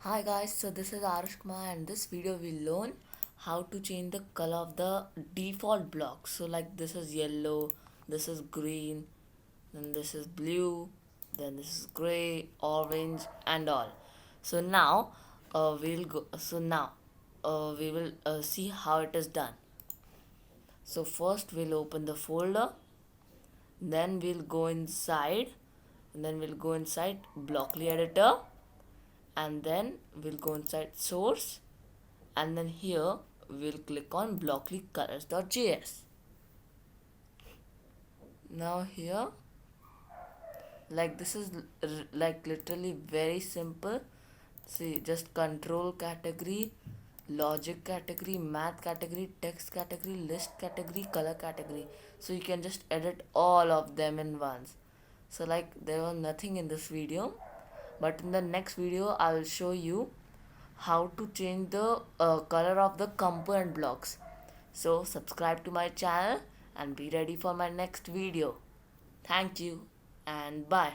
Hi guys, so this is Arush Kumar and this video will learn how to change the color of the default block. So like this is yellow, this is green, then this is blue, then this is gray, orange and all. So now we will see how it is done. So first we'll open the folder, then we'll go inside, and then we'll go inside Blockly editor, and then we'll go inside source, and then here we'll click on blockly colors.js. Now here, like this is like literally very simple. See, just control category, logic category, math category, text category, list category, color category. So you can just edit all of them in once. So like there was nothing in this video, but in the next video I will show you how to change the color of the component blocks. So subscribe to my channel and be ready for my next video. Thank you and bye.